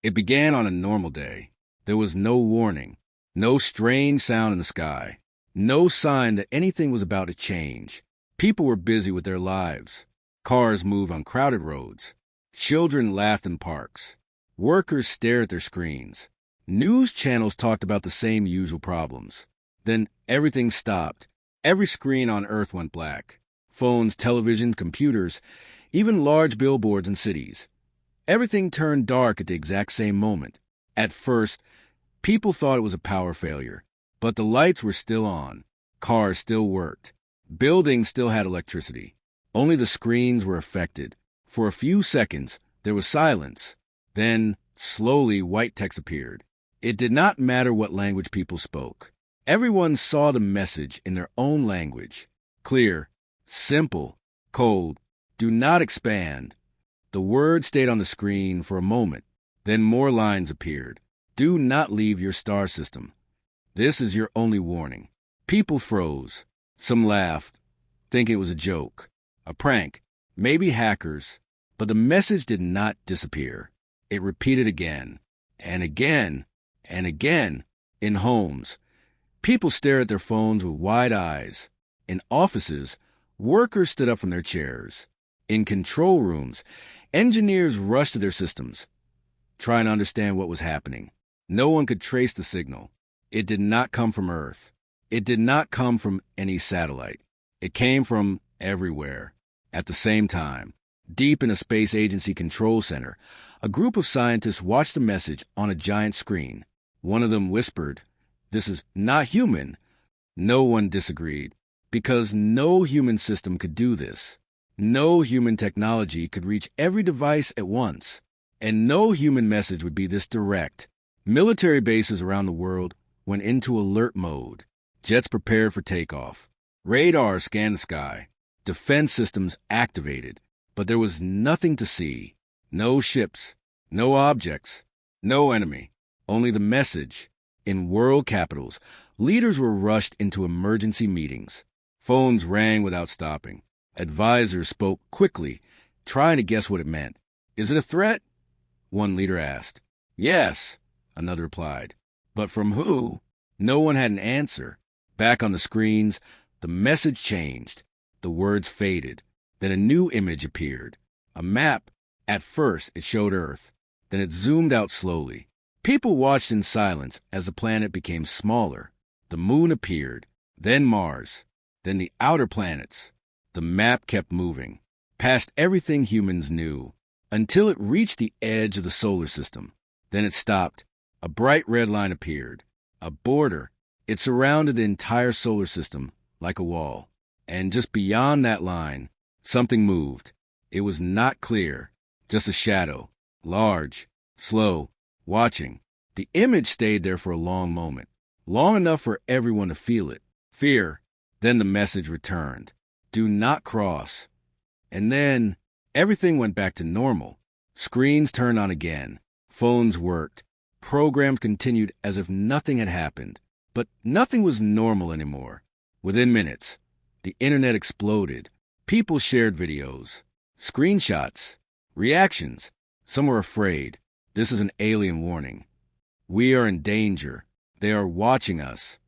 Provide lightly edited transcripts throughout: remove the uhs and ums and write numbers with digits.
It began on a normal day. There was no warning, no strange sound in the sky, no sign that anything was about to change. People were busy with their lives. Cars moved on crowded roads. Children laughed in parks. Workers stared at their screens. News channels talked about the same usual problems. Then everything stopped. Every screen on Earth went black. Phones, televisions, computers, even large billboards in cities. Everything turned dark at the exact same moment. At first, people thought it was a power failure, but the lights were still on. Cars still worked. Buildings still had electricity. Only the screens were affected. For a few seconds, there was silence. Then, slowly, white text appeared. It did not matter what language people spoke. Everyone saw the message in their own language. Clear, simple, cold, do not expand. The word stayed on the screen for a moment. Then more lines appeared. Do not leave your star system. This is your only warning. People froze. Some laughed, thinking it was a joke, a prank, maybe hackers. But the message did not disappear. It repeated again, and again, and again. In homes, people stared at their phones with wide eyes. In offices, workers stood up from their chairs. In control rooms, engineers rushed to their systems, trying to understand what was happening. No one could trace the signal. It did not come from Earth. It did not come from any satellite. It came from everywhere. At the same time, deep in a space agency control center, a group of scientists watched the message on a giant screen. One of them whispered, "This is not human." No one disagreed, because no human system could do this. No human technology could reach every device at once, and no human message would be this direct. Military bases around the world went into alert mode. Jets prepared for takeoff. Radar scanned the sky. Defense systems activated. But there was nothing to see. No ships, no objects, no enemy. Only the message. In world capitals, leaders were rushed into emergency meetings. Phones rang without stopping. Advisors spoke quickly, trying to guess what it meant. "Is it a threat?" one leader asked. "Yes," another replied. But from who? No one had an answer. Back on the screens, the message changed. The words faded. Then a new image appeared. A map. At first, it showed Earth. Then it zoomed out slowly. People watched in silence as the planet became smaller. The moon appeared, then Mars, then the outer planets. The map kept moving, past everything humans knew, until it reached the edge of the solar system. Then it stopped. A bright red line appeared. A border. It surrounded the entire solar system like a wall. And just beyond that line, something moved. It was not clear, just a shadow, large, slow, watching. The image stayed there for a long moment, long enough for everyone to feel it. Fear. Then the message returned. Do not cross. And then everything went back to normal. Screens turned on again. Phones worked. Programs continued as if nothing had happened. But nothing was normal anymore. Within minutes, the internet exploded. People shared videos, screenshots, reactions. Some were afraid. This is an alien warning. We are in danger. They are watching us.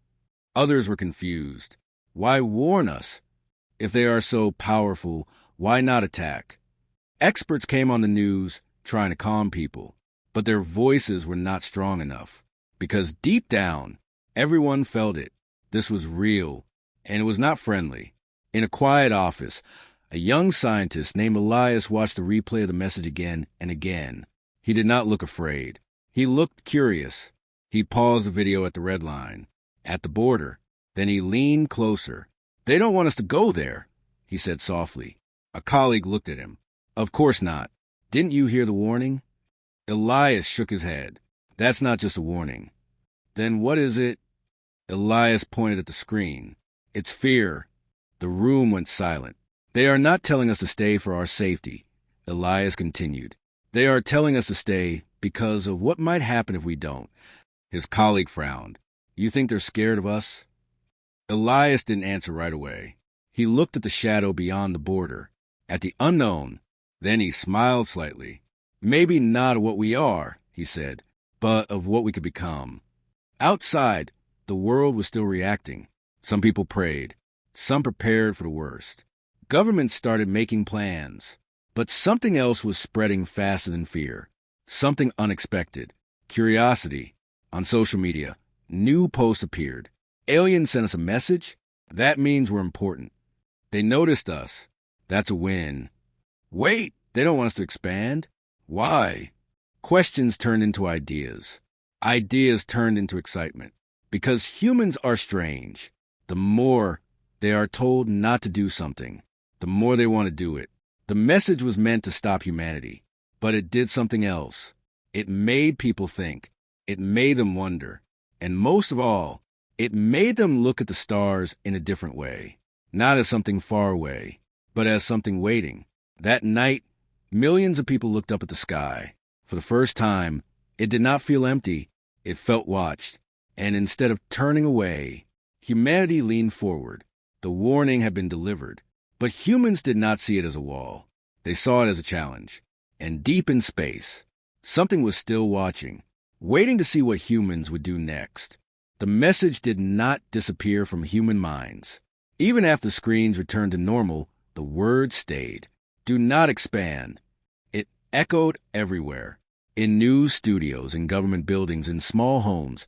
Others were confused. Why warn us? If they are so powerful, why not attack? Experts came on the news trying to calm people, but their voices were not strong enough, because deep down, everyone felt it. This was real, and it was not friendly. In a quiet office, a young scientist named Elias watched the replay of the message again and again. He did not look afraid. He looked curious. He paused the video at the red line, at the border. Then he leaned closer. "They don't want us to go there," he said softly. A colleague looked at him. "Of course not. Didn't you hear the warning?" Elias shook his head. "That's not just a warning." "Then what is it?" Elias pointed at the screen. "It's fear." The room went silent. "They are not telling us to stay for our safety," Elias continued. "They are telling us to stay because of what might happen if we don't." His colleague frowned. "You think they're scared of us?" Elias didn't answer right away. He looked at the shadow beyond the border, at the unknown. Then he smiled slightly. "Maybe not what we are," he said, but of what we could become. Outside, the world was still reacting. Some people prayed. Some prepared for the worst. Governments started making plans. But something else was spreading faster than fear. Something unexpected. Curiosity. On social media, new posts appeared. Aliens sent us a message? That means we're important. They noticed us. That's a win. Wait, they don't want us to expand? Why? Questions turned into ideas. Ideas turned into excitement. Because humans are strange. The more they are told not to do something, the more they want to do it. The message was meant to stop humanity, but it did something else. It made people think. It made them wonder. And most of all, it made them look at the stars in a different way. Not as something far away, but as something waiting. That night, millions of people looked up at the sky. For the first time, it did not feel empty. It felt watched. And instead of turning away, humanity leaned forward. The warning had been delivered. But humans did not see it as a wall. They saw it as a challenge. And deep in space, something was still watching, waiting to see what humans would do next. The message did not disappear from human minds. Even after screens returned to normal, the word stayed. Do not expand. It echoed everywhere. In news studios, in government buildings, in small homes,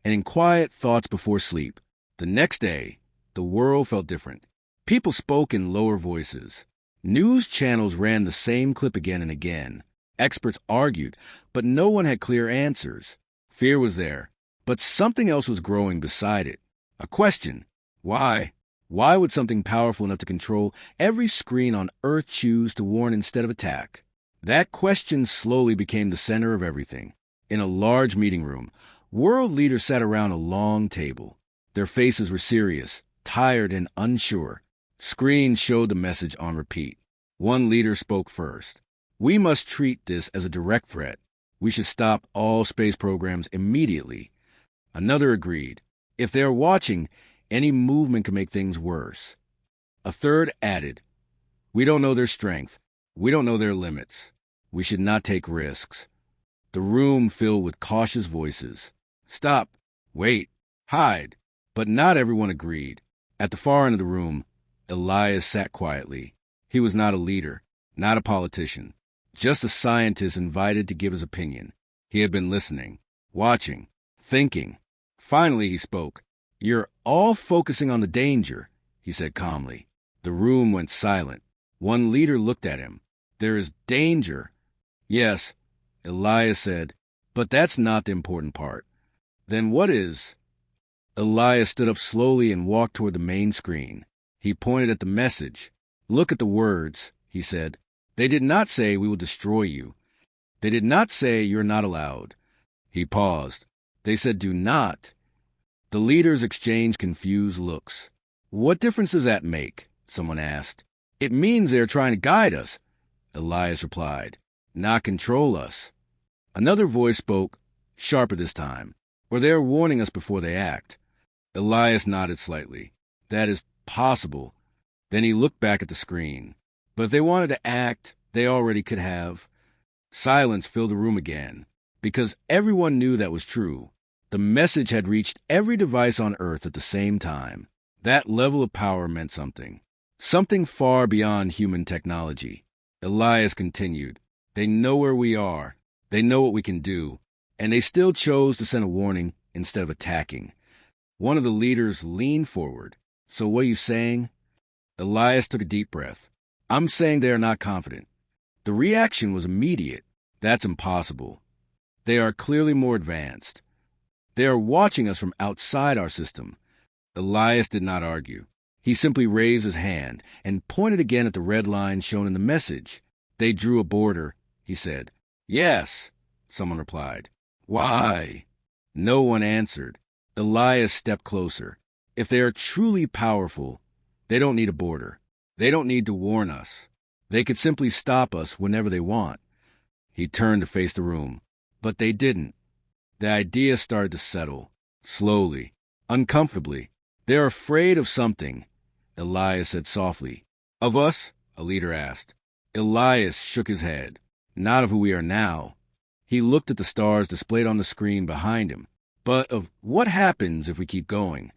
and in quiet thoughts before sleep. The next day, the world felt different. People spoke in lower voices. News channels ran the same clip again and again. Experts argued, but no one had clear answers. Fear was there, but something else was growing beside it. A question. Why? Why would something powerful enough to control every screen on Earth choose to warn instead of attack? That question slowly became the center of everything. In a large meeting room, world leaders sat around a long table. Their faces were serious, tired, and unsure. Screens showed the message on repeat. One leader spoke first. We must treat this as a direct threat. We should stop all space programs immediately. Another agreed. If they are watching, any movement can make things worse. A third added, we don't know their strength. We don't know their limits. We should not take risks. The room filled with cautious voices. Stop. Wait. Hide. But not everyone agreed. At the far end of the room, Elias sat quietly. He was not a leader, not a politician, just a scientist invited to give his opinion. He had been listening, watching, thinking. Finally, he spoke. You're all focusing on the danger, he said calmly. The room went silent. One leader looked at him. There is danger. Yes, Elias said, but that's not the important part. Then what is? Elias stood up slowly and walked toward the main screen. He pointed at the message. Look at the words, he said. They did not say we will destroy you. They did not say you're not allowed. He paused. They said do not. The leaders exchanged confused looks. What difference does that make? Someone asked. It means they're trying to guide us, Elias replied, not control us. Another voice spoke, sharper this time, or they're warning us before they act. Elias nodded slightly. That is possible. Then he looked back at the screen. But if they wanted to act, they already could have. Silence filled the room again, because everyone knew that was true. The message had reached every device on Earth at the same time. That level of power meant something. Something far beyond human technology. Elias continued. They know where we are. They know what we can do. And they still chose to send a warning instead of attacking. One of the leaders leaned forward. So what are you saying? Elias took a deep breath. I'm saying they are not confident. The reaction was immediate. That's impossible. They are clearly more advanced. They are watching us from outside our system. Elias did not argue. He simply raised his hand and pointed again at the red line shown in the message. They drew a border, he said. Yes, someone replied. Why? No one answered. Elias stepped closer. If they are truly powerful, they don't need a border. They don't need to warn us. They could simply stop us whenever they want. He turned to face the room. But they didn't. The idea started to settle, slowly, uncomfortably. They're afraid of something, Elias said softly. Of us? A leader asked. Elias shook his head. Not of who we are now. He looked at the stars displayed on the screen behind him. But of what happens if we keep going?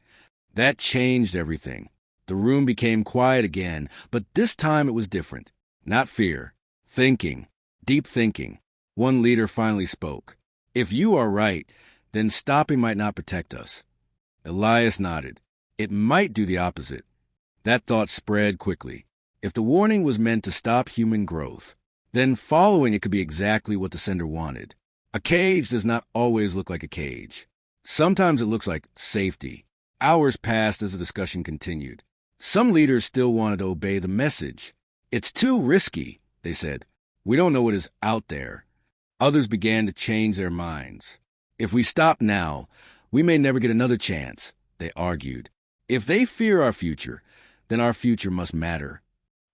That changed everything. The room became quiet again, but this time it was different. Not fear. Thinking. Deep thinking. One leader finally spoke. If you are right, then stopping might not protect us. Elias nodded. It might do the opposite. That thought spread quickly. If the warning was meant to stop human growth, then following it could be exactly what the sender wanted. A cage does not always look like a cage. Sometimes it looks like safety. Hours passed as the discussion continued. Some leaders still wanted to obey the message. It's too risky, they said. We don't know what is out there. Others began to change their minds. If we stop now, we may never get another chance, they argued. If they fear our future, then our future must matter.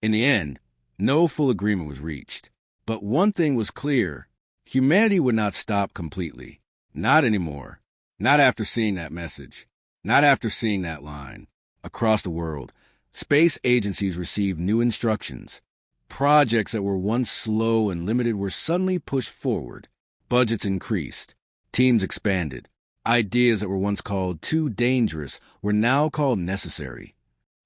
In the end, no full agreement was reached. But one thing was clear. Humanity would not stop completely. Not anymore. Not after seeing that message. Not after seeing that line. Across the world, space agencies received new instructions. Projects that were once slow and limited were suddenly pushed forward. Budgets increased. Teams expanded. Ideas that were once called too dangerous were now called necessary.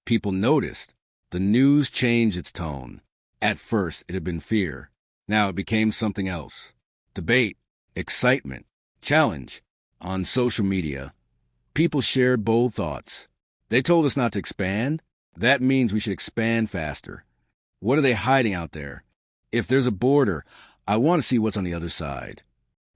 People noticed. The news changed its tone. At first, it had been fear. Now it became something else. Debate, excitement, challenge. On social media, people shared bold thoughts. They told us not to expand. That means we should expand faster. What are they hiding out there? If there's a border, I want to see what's on the other side.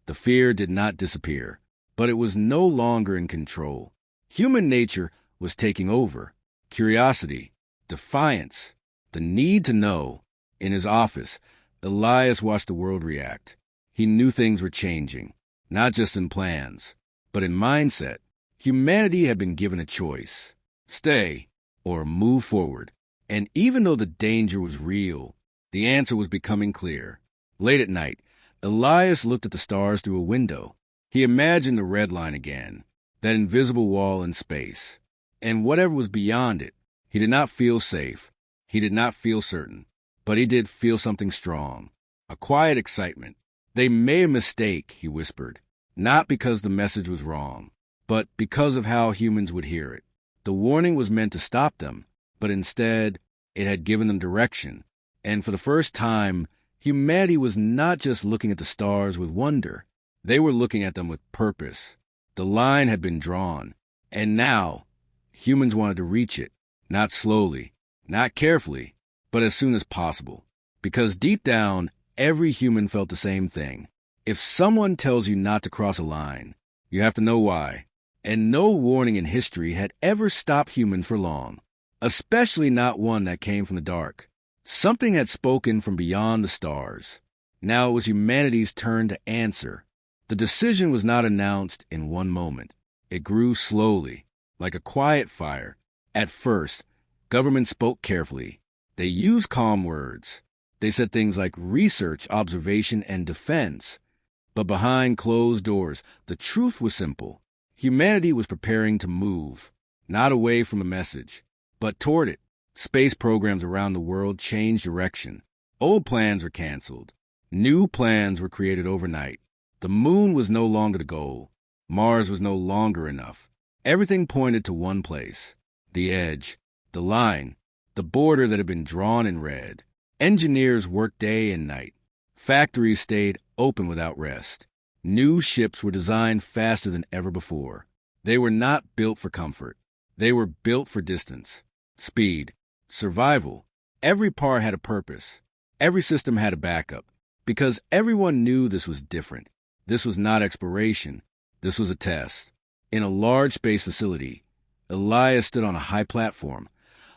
The fear did not disappear, but it was no longer in control. Human nature was taking over. Curiosity, defiance, the need to know. In his office, Elias watched the world react. He knew things were changing, not just in plans, but in mindset. Humanity had been given a choice. Stay or move forward. And even though the danger was real, the answer was becoming clear. Late at night, Elias looked at the stars through a window. He imagined the red line again, that invisible wall in space. And whatever was beyond it, he did not feel safe. He did not feel certain. But he did feel something strong. A quiet excitement. They made a mistake, he whispered. Not because the message was wrong, but because of how humans would hear it. The warning was meant to stop them, but instead, it had given them direction. And for the first time, humanity was not just looking at the stars with wonder. They were looking at them with purpose. The line had been drawn. And now, humans wanted to reach it. Not slowly, not carefully, but as soon as possible. Because deep down, every human felt the same thing. If someone tells you not to cross a line, you have to know why. And no warning in history had ever stopped humans for long. Especially not one that came from the dark. Something had spoken from beyond the stars. Now it was humanity's turn to answer. The decision was not announced in one moment. It grew slowly, like a quiet fire. At first, government spoke carefully. They used calm words. They said things like research, observation, and defense. But behind closed doors, the truth was simple. Humanity was preparing to move, not away from a message, but toward it. Space programs around the world changed direction. Old plans were canceled. New plans were created overnight. The moon was no longer the goal. Mars was no longer enough. Everything pointed to one place. The edge, the line, the border that had been drawn in red. Engineers worked day and night. Factories stayed open without rest. New ships were designed faster than ever before. They were not built for comfort. They were built for distance, speed, survival. Every part had a purpose. Every system had a backup. Because everyone knew this was different. This was not exploration. This was a test. In a large space facility, Elias stood on a high platform,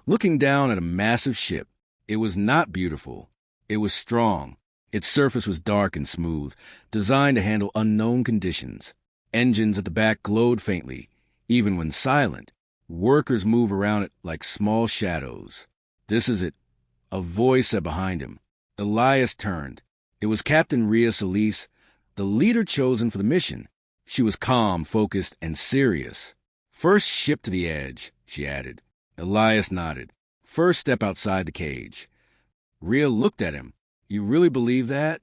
looking down at a massive ship. It was not beautiful. It was strong. Its surface was dark and smooth, designed to handle unknown conditions. Engines at the back glowed faintly, even when silent. Workers moved around it like small shadows. "This is it," a voice said behind him. Elias turned. It was Captain Rhea Solis, the leader chosen for the mission. She was calm, focused, and serious. "First ship to the edge," she added. Elias nodded. "First step outside the cage." Rhea looked at him. "You really believe that?"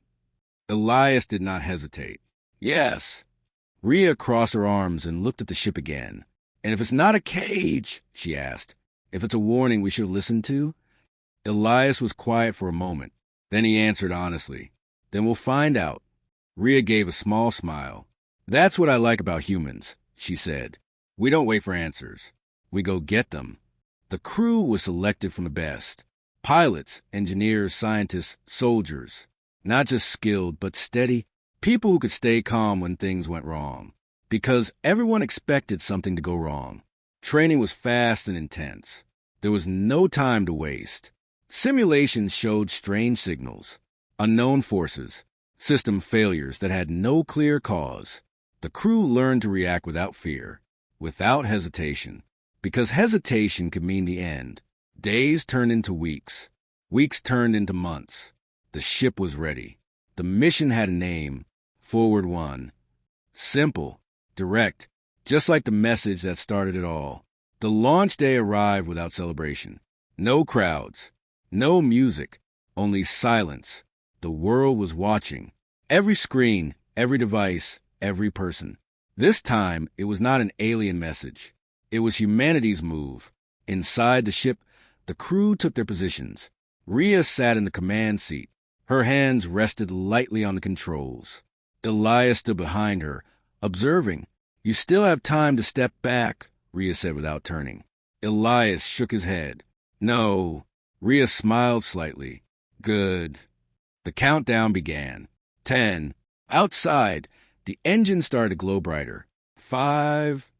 Elias did not hesitate. Yes. Rhea crossed her arms and looked at the ship again. And if it's not a cage, she asked, if it's a warning we should listen to? Elias was quiet for a moment. Then he answered honestly. Then we'll find out. Rhea gave a small smile. That's what I like about humans, she said. We don't wait for answers. We go get them. The crew was selected from the best. Pilots, engineers, scientists, soldiers. Not just skilled, but steady. People who could stay calm when things went wrong. Because everyone expected something to go wrong. Training was fast and intense. There was no time to waste. Simulations showed strange signals, unknown forces, system failures that had no clear cause. The crew learned to react without fear, without hesitation, because hesitation could mean the end. Days turned into weeks. Weeks turned into months. The ship was ready. The mission had a name, Forward 1. Simple, direct, just like the message that started it all. The launch day arrived without celebration. No crowds, no music, only silence. The world was watching. Every screen, every device, every person. This time, it was not an alien message. It was humanity's move. Inside the ship, the crew took their positions. Rhea sat in the command seat. Her hands rested lightly on the controls. Elias stood behind her, observing. You still have time to step back, Rhea said without turning. Elias shook his head. No. Rhea smiled slightly. Good. The countdown began. 10. Outside, the engine started to glow brighter. 5.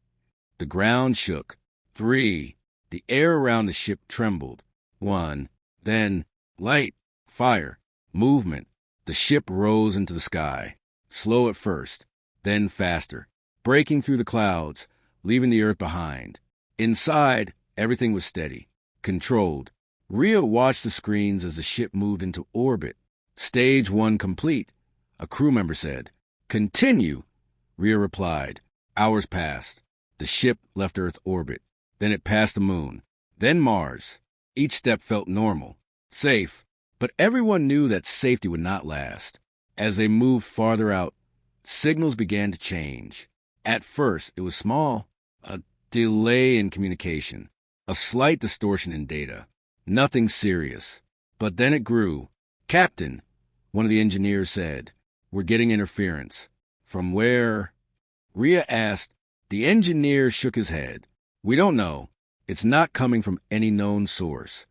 The ground shook. 3. The air around the ship trembled. 1. Then, light, fire, movement. The ship rose into the sky. Slow at first, then faster, breaking through the clouds, leaving the earth behind. Inside, everything was steady, controlled. Rhea watched the screens as the ship moved into orbit. Stage 1 complete, a crew member said. Continue, Rhea replied. Hours passed. The ship left Earth orbit. Then it passed the moon. Then Mars. Each step felt normal, safe. But everyone knew that safety would not last. As they moved farther out, signals began to change. At first, it was small. A delay in communication. A slight distortion in data. Nothing serious. But then it grew. Captain, one of the engineers said, we're getting interference. From where? Rhea asked. The engineer shook his head. We don't know. It's not coming from any known source.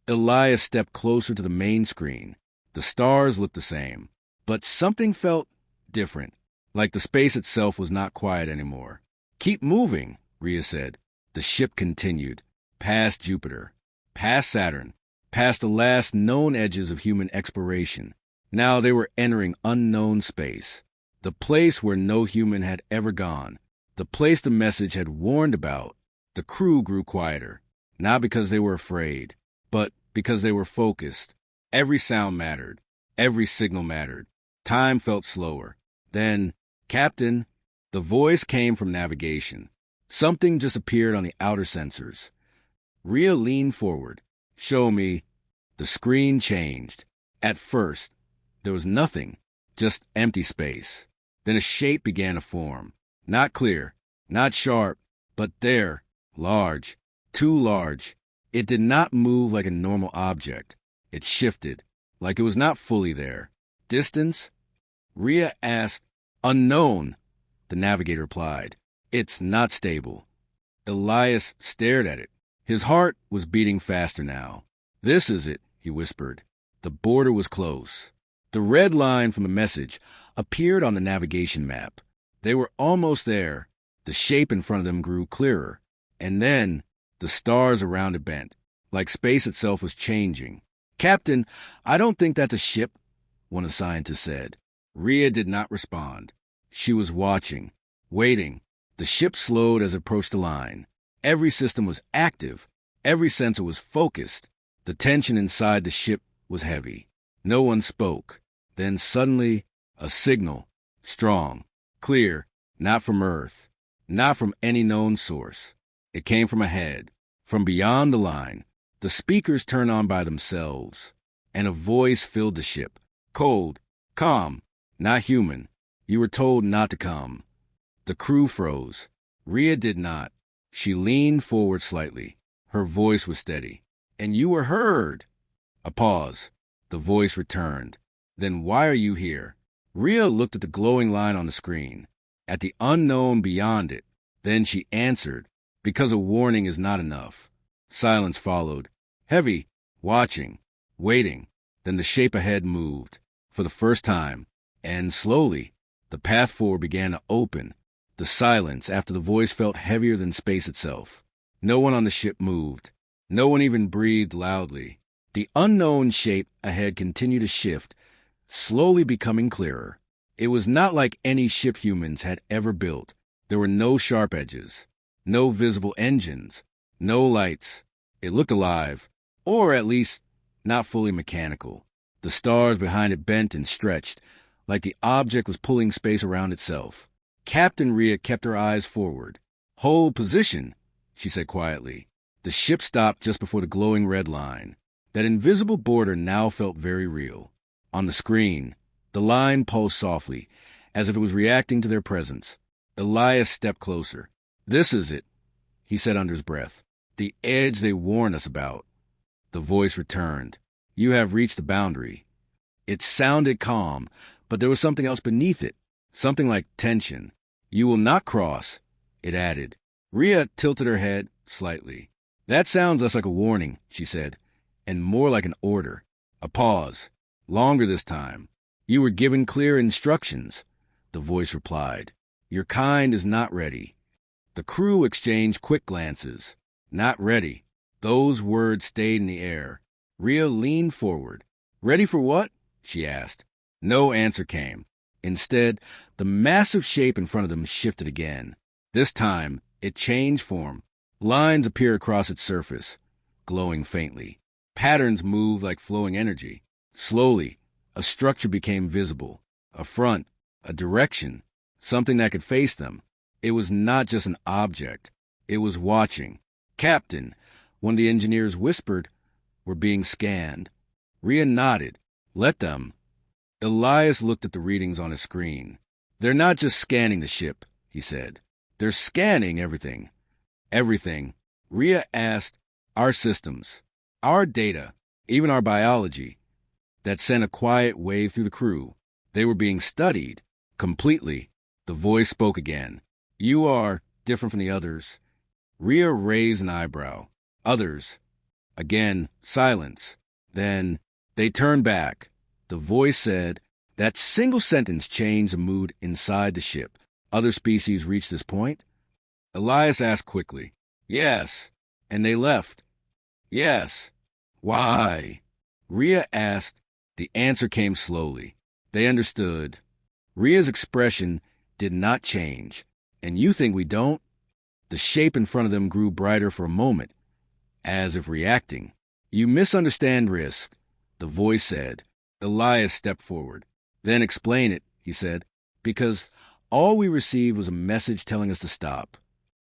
Elias stepped closer to the main screen. The stars looked the same. But something felt different, like the space itself was not quiet anymore. Keep moving, Rhea said. The ship continued, past Jupiter, past Saturn, past the last known edges of human exploration. Now they were entering unknown space, the place where no human had ever gone, the place the message had warned about. The crew grew quieter, not because they were afraid, but because they were focused. Every sound mattered. Every signal mattered. Time felt slower. Then, Captain, the voice came from navigation. Something just appeared on the outer sensors. Rhea leaned forward. Show me. The screen changed. At first, there was nothing, just empty space. Then a shape began to form. Not clear, not sharp, but there, large, too large. It did not move like a normal object. It shifted, like it was not fully there. Distance? Rhea asked. Unknown, the navigator replied. It's not stable. Elias stared at it. His heart was beating faster now. This is it, he whispered. The border was close. The red line from the message appeared on the navigation map. They were almost there. The shape in front of them grew clearer. And then the stars around it bent, like space itself was changing. Captain, I don't think that's a ship, one of the scientists said. Rhea did not respond. She was watching, waiting. The ship slowed as it approached the line. Every system was active. Every sensor was focused. The tension inside the ship was heavy. No one spoke. Then suddenly, a signal. Strong, clear, not from Earth, not from any known source. It came from ahead, from beyond the line. The speakers turned on by themselves, and a voice filled the ship. Cold, calm, Not human. You were told not to come. The crew froze. Rhea did not. She leaned forward slightly. Her voice was steady. And you were heard. A pause. The voice returned. Then why are you here? Rhea looked at the glowing line on the screen, at the unknown beyond it. Then she answered, because a warning is not enough. Silence followed. Heavy, watching, waiting. Then the shape ahead moved. For the first time. And slowly, the path forward began to open. The silence after the voice felt heavier than space itself. No one on the ship moved. No one even breathed loudly. The unknown shape ahead continued to shift, slowly becoming clearer. It was not like any ship humans had ever built. There were no sharp edges, no visible engines, no lights. It looked alive, or at least not fully mechanical. The stars behind it bent and stretched, like the object was pulling space around itself. Captain Rhea kept her eyes forward. Hold position, she said quietly. The ship stopped just before the glowing red line. That invisible border now felt very real. On the screen, the line pulsed softly, as if it was reacting to their presence. Elias stepped closer. This is it, he said under his breath. The edge they warned us about. The voice returned. You have reached the boundary. It sounded calm, but there was something else beneath it. Something like tension. You will not cross, it added. Rhea tilted her head slightly. That sounds less like a warning, she said, and more like an order. A pause. Longer this time. You were given clear instructions, the voice replied. Your kind is not ready. The crew exchanged quick glances. Not ready. Those words stayed in the air. Rhea leaned forward. Ready for what? She asked. No answer came. Instead, the massive shape in front of them shifted again. This time, it changed form. Lines appeared across its surface, glowing faintly. Patterns moved like flowing energy. Slowly, a structure became visible. A front, a direction, something that could face them. It was not just an object. It was watching. Captain, one of the engineers whispered, we're being scanned. Rhea nodded. Let them. Elias looked at the readings on his screen. They're not just scanning the ship, he said. They're scanning everything. Everything. Rhea asked, our systems, our data, even our biology. That sent a quiet wave through the crew. They were being studied. Completely. The voice spoke again. You are different from the others. Rhea raised an eyebrow. Others. Again, silence. Then, they turned back. The voice said, that single sentence changed the mood inside the ship. Other species reached this point? Elias asked quickly. Yes. And they left. Yes. Why? Rhea asked. The answer came slowly. They understood. Rhea's expression did not change. And you think we don't? The shape in front of them grew brighter for a moment, as if reacting. You misunderstand risk, the voice said. Elias stepped forward. Then explain it, he said, because all we received was a message telling us to stop.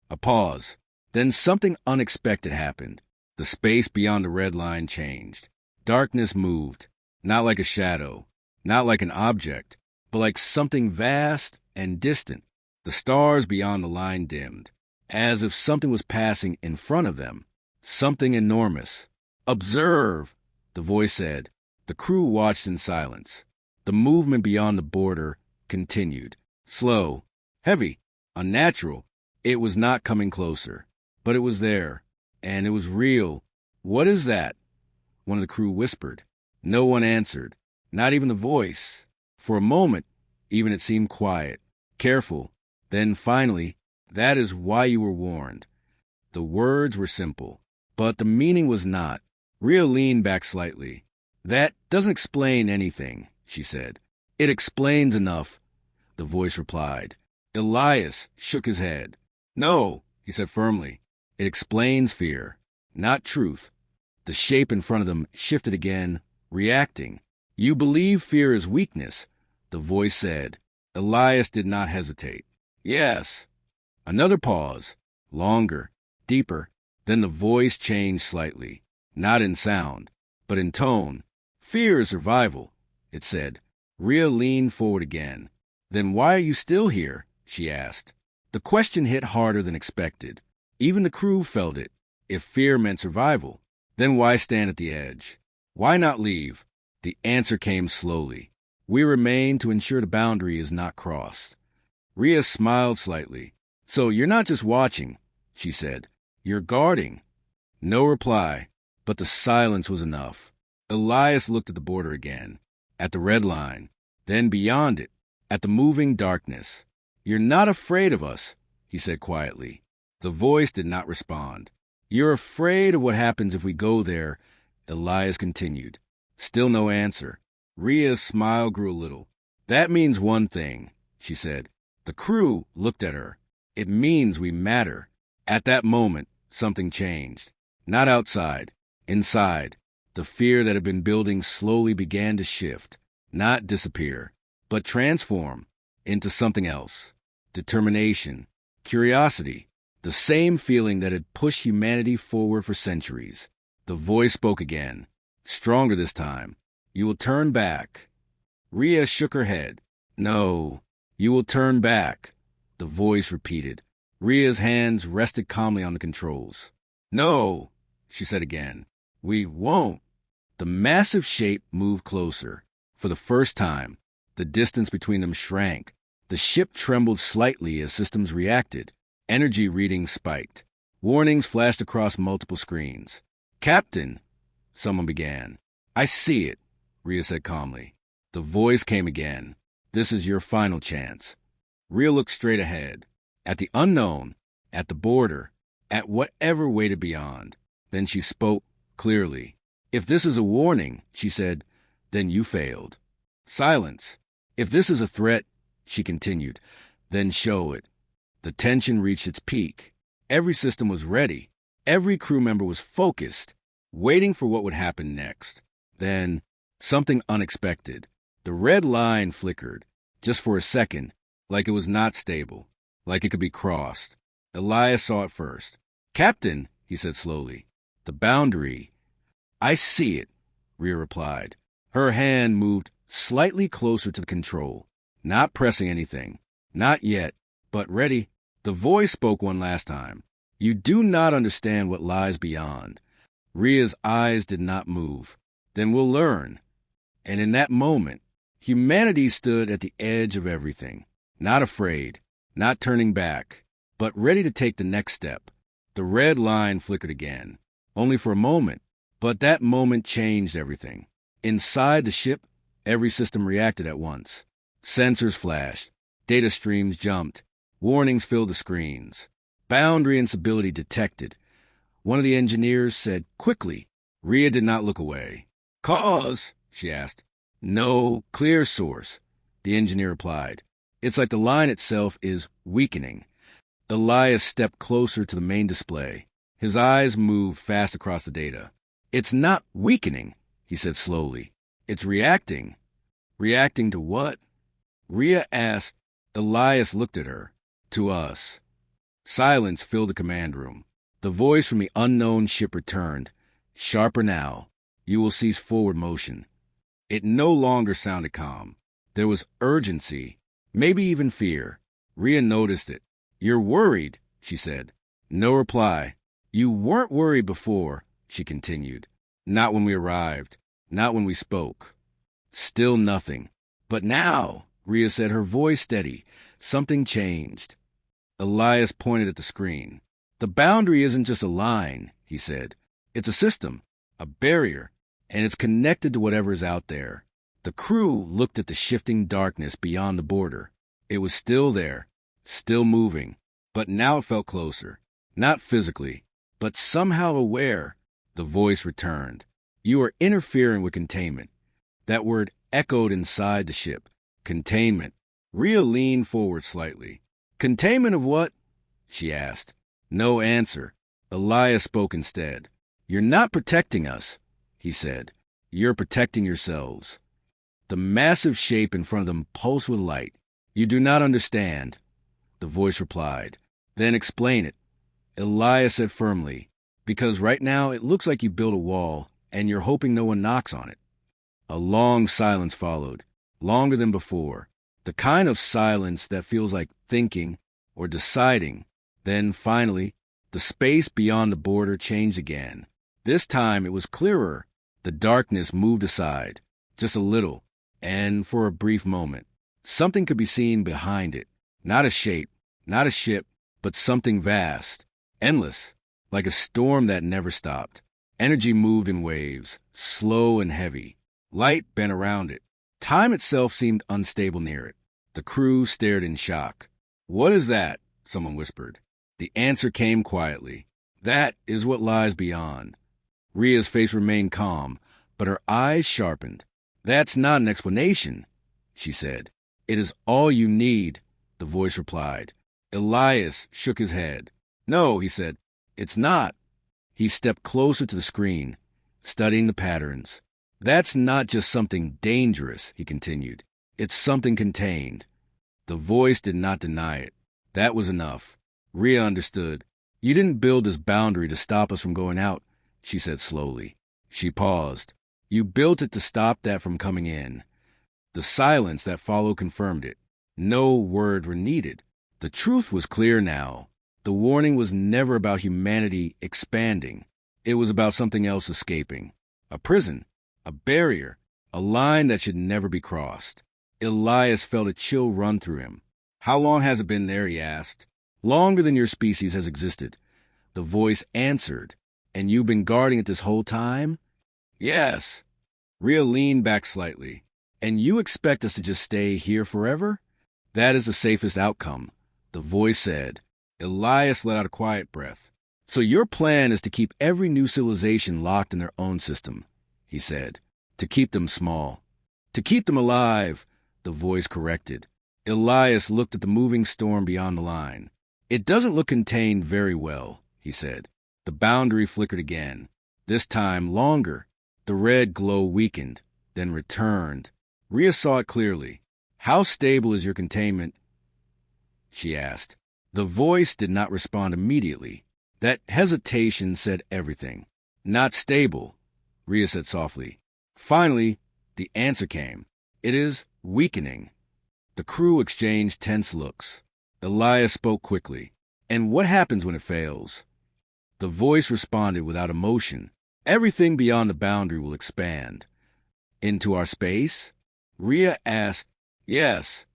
A pause. Then something unexpected happened. The space beyond the red line changed. Darkness moved, not like a shadow, not like an object, but like something vast and distant. The stars beyond the line dimmed, as if something was passing in front of them, something enormous. Observe, the voice said. The crew watched in silence. The movement beyond the border continued. Slow, heavy, unnatural. It was not coming closer, but it was there, and it was real. What is that? One of the crew whispered. No one answered, not even the voice. For a moment, even it seemed quiet, careful. Then finally, that is why you were warned. The words were simple, but the meaning was not. Rhea leaned back slightly. That doesn't explain anything, she said. It explains enough, the voice replied. Elias shook his head. No, he said firmly. It explains fear, not truth. The shape in front of them shifted again, reacting. You believe fear is weakness, the voice said. Elias did not hesitate. Yes. Another pause, longer, deeper. Then the voice changed slightly, not in sound, but in tone. Fear is survival, it said. Rhea leaned forward again. Then why are you still here? She asked. The question hit harder than expected. Even the crew felt it. If fear meant survival, then why stand at the edge? Why not leave? The answer came slowly. We remain to ensure the boundary is not crossed. Rhea smiled slightly. So you're not just watching, she said. You're guarding. No reply, but the silence was enough. Elias looked at the border again, at the red line, then beyond it, at the moving darkness. You're not afraid of us, he said quietly. The voice did not respond. You're afraid of what happens if we go there, Elias continued. Still no answer. Rhea's smile grew a little. That means one thing, she said. The crew looked at her. It means we matter. At that moment, something changed. Not outside, inside. The fear that had been building slowly began to shift, not disappear, but transform into something else. Determination, curiosity, the same feeling that had pushed humanity forward for centuries. The voice spoke again, stronger this time. You will turn back. Rhea shook her head. No, you will turn back, the voice repeated. Rhea's hands rested calmly on the controls. No, she said again. We won't. The massive shape moved closer. For the first time, the distance between them shrank. The ship trembled slightly as systems reacted. Energy readings spiked. Warnings flashed across multiple screens. Captain, someone began. I see it, Rhea said calmly. The voice came again. This is your final chance. Rhea looked straight ahead, at the unknown, at the border, at whatever waited beyond. Then she spoke clearly. If this is a warning, she said, then you failed. Silence. If this is a threat, she continued, then show it. The tension reached its peak. Every system was ready. Every crew member was focused, waiting for what would happen next. Then, something unexpected. The red line flickered, just for a second, like it was not stable, like it could be crossed. Elias saw it first. Captain, he said slowly, the boundary. I see it, Rhea replied. Her hand moved slightly closer to the control, not pressing anything. Not yet, but ready. The voice spoke one last time. You do not understand what lies beyond. Rhea's eyes did not move. Then we'll learn. And in that moment, humanity stood at the edge of everything, not afraid, not turning back, but ready to take the next step. The red line flickered again, only for a moment, but that moment changed everything. Inside the ship, every system reacted at once. Sensors flashed, data streams jumped, warnings filled the screens. Boundary instability detected. One of the engineers said quickly. Rhea did not look away. Cause? She asked. No clear source, the engineer replied. It's like the line itself is weakening. Elias stepped closer to the main display. His eyes moved fast across the data. It's not weakening, he said slowly. It's reacting. Reacting to what? Rhea asked. Elias looked at her. To us. Silence filled the command room. The voice from the unknown ship returned. Sharper now. You will cease forward motion. It no longer sounded calm. There was urgency, maybe even fear. Rhea noticed it. You're worried, she said. No reply. You weren't worried before, she continued. Not when we arrived. Not when we spoke. Still nothing. But now, Rhea said, her voice steady. Something changed. Elias pointed at the screen. The boundary isn't just a line, he said. It's a system, a barrier, and it's connected to whatever is out there. The crew looked at the shifting darkness beyond the border. It was still there, still moving, but now it felt closer. Not physically, but somehow aware. The voice returned. You are interfering with containment. That word echoed inside the ship. Containment. Rhea leaned forward slightly. Containment of what? She asked. No answer. Elias spoke instead. You're not protecting us, he said. You're protecting yourselves. The massive shape in front of them pulsed with light. You do not understand, the voice replied. Then explain it. Elias said firmly, because right now it looks like you built a wall and you're hoping no one knocks on it. A long silence followed. longer than before. The kind of silence that feels like thinking or deciding. Then, finally, the space beyond the border changed again. This time it was clearer. The darkness moved aside, just a little, and for a brief moment, something could be seen behind it. Not a shape, not a ship, but something vast, endless, like a storm that never stopped. Energy moved in waves, slow and heavy. Light bent around it. Time itself seemed unstable near it. The crew stared in shock. "What is that?" someone whispered. The answer came quietly. "That is what lies beyond." Ria's face remained calm, but her eyes sharpened. "That's not an explanation," she said. "It is all you need," the voice replied. Elias shook his head. "No," he said, "it's not." He stepped closer to the screen, studying the patterns. "That's not just something dangerous," he continued. "It's something contained." The voice did not deny it. That was enough. Ria understood. "You didn't build this boundary to stop us from going out," she said slowly. She paused. "You built it to stop that from coming in." The silence that followed confirmed it. No words were needed. The truth was clear now. The warning was never about humanity expanding. It was about something else escaping. A prison, a barrier, a line that should never be crossed. Elias felt a chill run through him. "How long has it been there?" he asked. "Longer than your species has existed." The voice answered. "And you've been guarding it this whole time?" "Yes." Ria leaned back slightly. "And you expect us to just stay here forever?" "That is the safest outcome," the voice said. Elias let out a quiet breath. "So your plan is to keep every new civilization locked in their own system," he said. "To keep them small." "To keep them alive," the voice corrected. Elias looked at the moving storm beyond the line. "It doesn't look contained very well," he said. The boundary flickered again, this time longer. The red glow weakened, then returned. Ria saw it clearly. "How stable is your containment?" she asked. The voice did not respond immediately. That hesitation said everything. "Not stable," Ria said softly. Finally, the answer came. "It is weakening." The crew exchanged tense looks. Elias spoke quickly. "And what happens when it fails?" The voice responded without emotion. "Everything beyond the boundary will expand." "Into our space?" Ria asked. "Yes."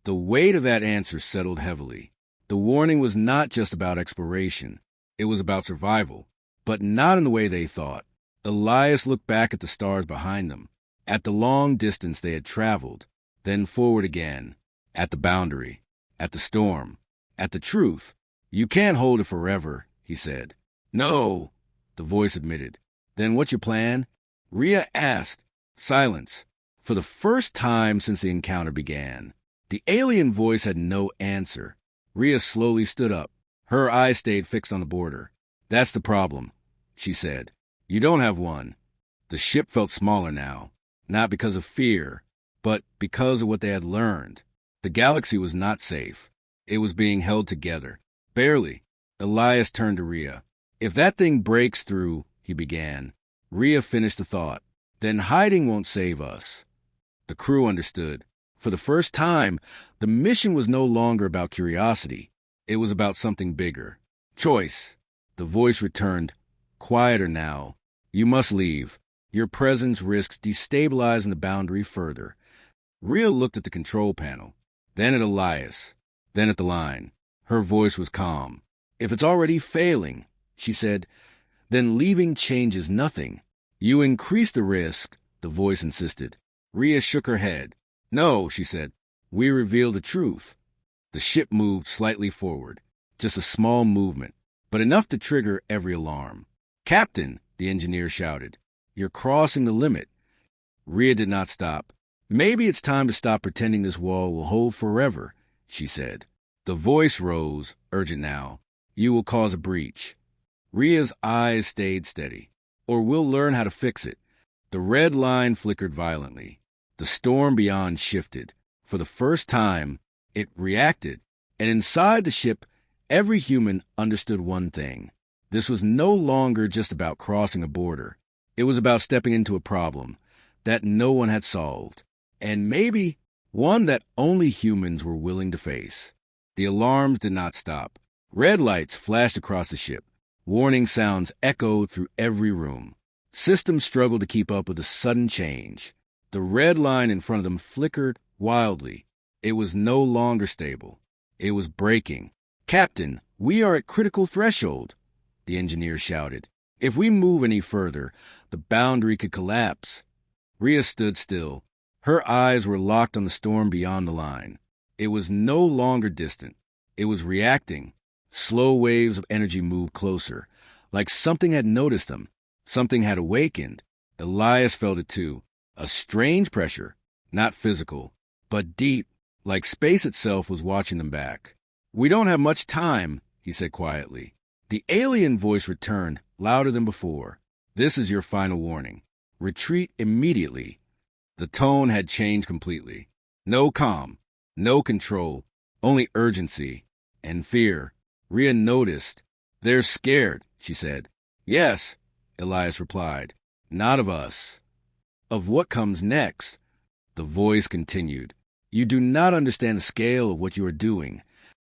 The weight of that answer settled heavily. The warning was not just about exploration. It was about survival, but not in the way they thought. Elias looked back at the stars behind them, at the long distance they had traveled, then forward again, at the boundary, at the storm, at the truth. "You can't hold it forever," he said. "No," the voice admitted. "Then what's your plan?" Ria asked. Silence. For the first time since the encounter began. The alien voice had no answer. Ria slowly stood up. Her eyes stayed fixed on the border. "That's the problem," she said. "You don't have one." The ship felt smaller now, not because of fear, but because of what they had learned. The galaxy was not safe. It was being held together. Barely. Elias turned to Ria. "If that thing breaks through," he began. Ria finished the thought. "Then hiding won't save us." The crew understood. For the first time, the mission was no longer about curiosity. It was about something bigger. "Choice." The voice returned, quieter now. "You must leave. Your presence risks destabilizing the boundary further." Ria looked at the control panel, then at Elias, then at the line. Her voice was calm. "If it's already failing," she said, "then leaving changes nothing." "You increase the risk," the voice insisted. Ria shook her head. "No," she said. "We reveal the truth." The ship moved slightly forward, just a small movement, but enough to trigger every alarm. "Captain," the engineer shouted, "you're crossing the limit." Ria did not stop. "Maybe it's time to stop pretending this wall will hold forever," she said. The voice rose, urgent now. "You will cause a breach." Ria's eyes stayed steady. "Or we'll learn how to fix it." The red line flickered violently. The storm beyond shifted. For the first time, it reacted. And inside the ship, every human understood one thing. This was no longer just about crossing a border. It was about stepping into a problem that no one had solved. and maybe one that only humans were willing to face. The alarms did not stop. Red lights flashed across the ship. Warning sounds echoed through every room. Systems struggled to keep up with the sudden change. The red line in front of them flickered wildly. It was no longer stable. It was breaking. "Captain, we are at critical threshold," the engineer shouted. "If we move any further, the boundary could collapse." Rhea stood still. Her eyes were locked on the storm beyond the line. It was no longer distant. It was reacting. Slow waves of energy moved closer, like something had noticed them. Something had awakened. Elias felt it too. A strange pressure, not physical, but deep, like space itself was watching them back. "We don't have much time," he said quietly. The alien voice returned, louder than before. "This is your final warning. Retreat immediately." The tone had changed completely. No calm, no control, only urgency and fear. Rhea noticed. "They're scared," she said. "Yes," Elias replied. "Not of us." "Of what comes next?" The voice continued. "You do not understand the scale of what you are doing."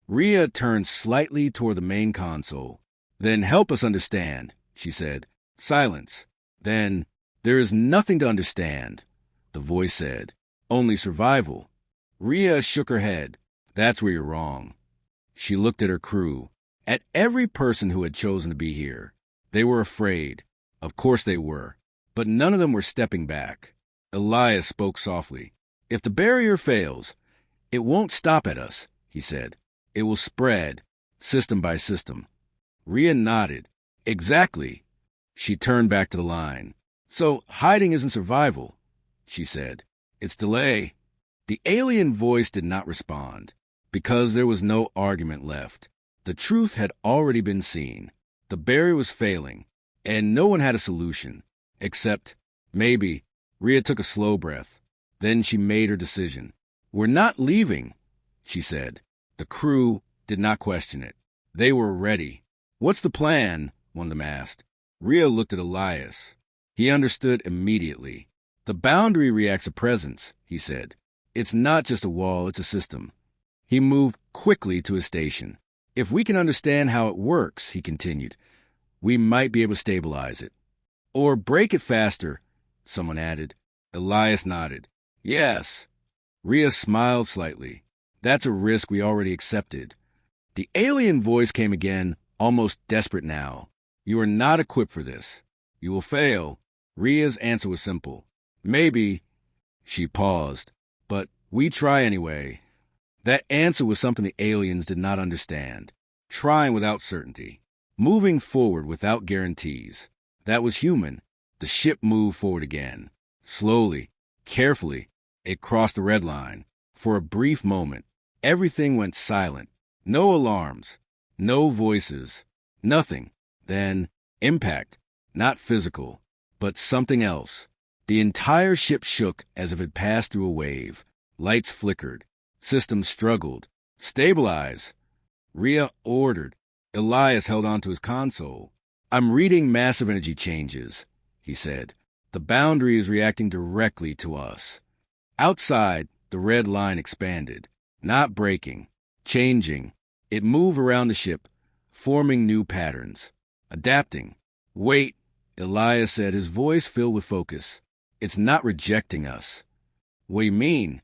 Rhea turned slightly toward the main console. "Then help us understand," she said. Silence. Then, "There is nothing to understand," the voice said. "Only survival." Rhea shook her head. "That's where you're wrong." She looked at her crew, at every person who had chosen to be here. They were afraid. Of course they were. But none of them were stepping back. Elias spoke softly. "If the barrier fails, it won't stop at us," he said. "It will spread, system by system." Rhea nodded. "Exactly." She turned back to the line. "So hiding isn't survival," she said. "It's delay." The alien voice did not respond, because there was no argument left. The truth had already been seen. The barrier was failing, and no one had a solution, except, maybe. Rhea took a slow breath. Then she made her decision. "We're not leaving," she said. The crew did not question it. They were ready. "What's the plan?" one of them asked. Rhea looked at Elias. He understood immediately. "The boundary reacts to presence," he said. "It's not just a wall, it's a system." He moved quickly to his station. "If we can understand how it works," he continued, "we might be able to stabilize it." "Or break it faster," someone added. Elias nodded. "Yes." Rhea smiled slightly. "That's a risk we already accepted." The alien voice came again, almost desperate now. "You are not equipped for this. You will fail." Rhea's answer was simple. "Maybe." She paused. "But we try anyway." That answer was something the aliens did not understand. Trying without certainty. Moving forward without guarantees. That was human. The ship moved forward again. Slowly, carefully, it crossed the red line. For a brief moment, everything went silent. No alarms. No voices. Nothing. Then, impact. Not physical, but something else. The entire ship shook as if it passed through a wave. Lights flickered. Systems struggled. "Stabilize." Rhea ordered. Elias held onto his console. "I'm reading massive energy changes," he said. "The boundary is reacting directly to us." Outside, the red line expanded. Not breaking. Changing. It moved around the ship, forming new patterns. Adapting. "Wait," Elias said, his voice filled with focus. "It's not rejecting us." "What do you mean?"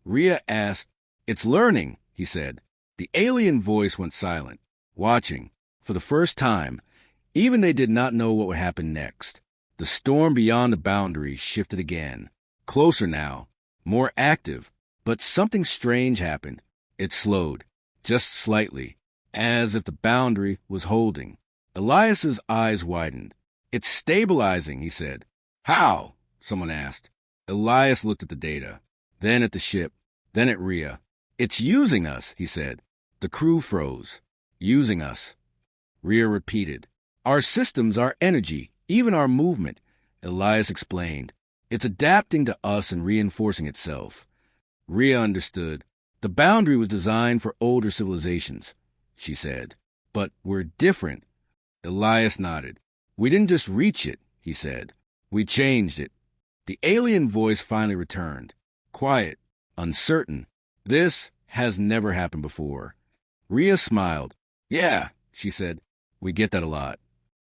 Rhea asked. "It's learning," he said. The alien voice went silent, watching. For the first time, even they did not know what would happen next. The storm beyond the boundary shifted again. Closer now, more active. But something strange happened. It slowed, just slightly, as if the boundary was holding. Elias's eyes widened. "It's stabilizing," he said. "How?" someone asked. Elias looked at the data, then at the ship, then at Rhea. "It's using us," he said. The crew froze. "Using us." Rhea repeated. "Our systems, our energy, even our movement," Elias explained. "It's adapting to us and reinforcing itself." Rhea understood. "The boundary was designed for older civilizations," she said. "But we're different." Elias nodded. "We didn't just reach it," he said. "We changed it." The alien voice finally returned. quiet, uncertain. This has never happened before. Rhea smiled. Yeah, she said. We get that a lot.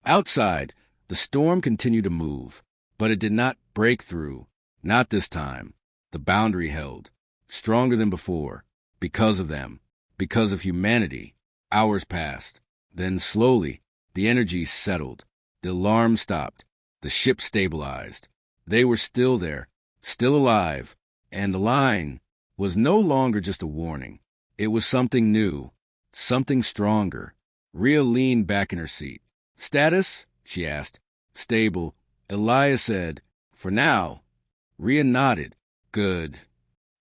Outside, the storm continued to move, but it did not break through. Not this time. The boundary held, stronger than before, because of them, because of humanity. Hours passed. Then slowly, the energy settled. The alarm stopped. The ship stabilized. They were still there, still alive, and the line was no longer just a warning. It was something new, something stronger. Rhea leaned back in her seat. Status? She asked. Stable. Elias said, for now. Rhea nodded. Good.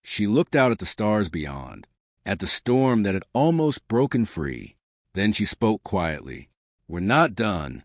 She looked out at the stars beyond, at the storm that had almost broken free. Then she spoke quietly. We're not done.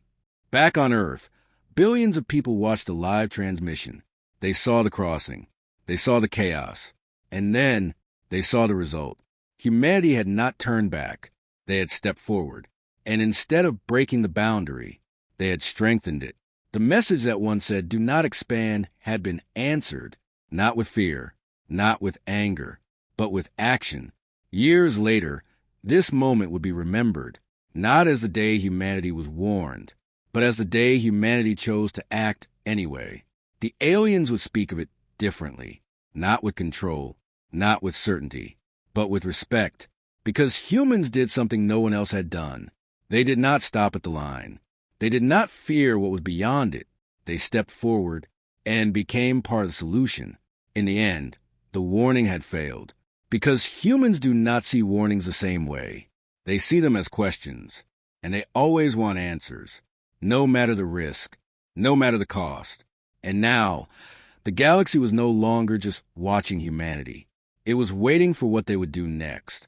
Back on Earth, billions of people watched the live transmission. They saw the crossing. They saw the chaos. And then they saw the result. Humanity had not turned back. They had stepped forward. And instead of breaking the boundary, they had strengthened it. The message that one said, do not expand, had been answered, not with fear, not with anger, but with action. Years later, this moment would be remembered, not as the day humanity was warned, but as the day humanity chose to act anyway. The aliens would speak of it differently, not with control, not with certainty, but with respect, because humans did something no one else had done. They did not stop at the line. They did not fear what was beyond it. They stepped forward and became part of the solution. In the end, the warning had failed, because humans do not see warnings the same way. They see them as questions, and they always want answers, no matter the risk, no matter the cost. And now, the galaxy was no longer just watching humanity. It was waiting for what they would do next.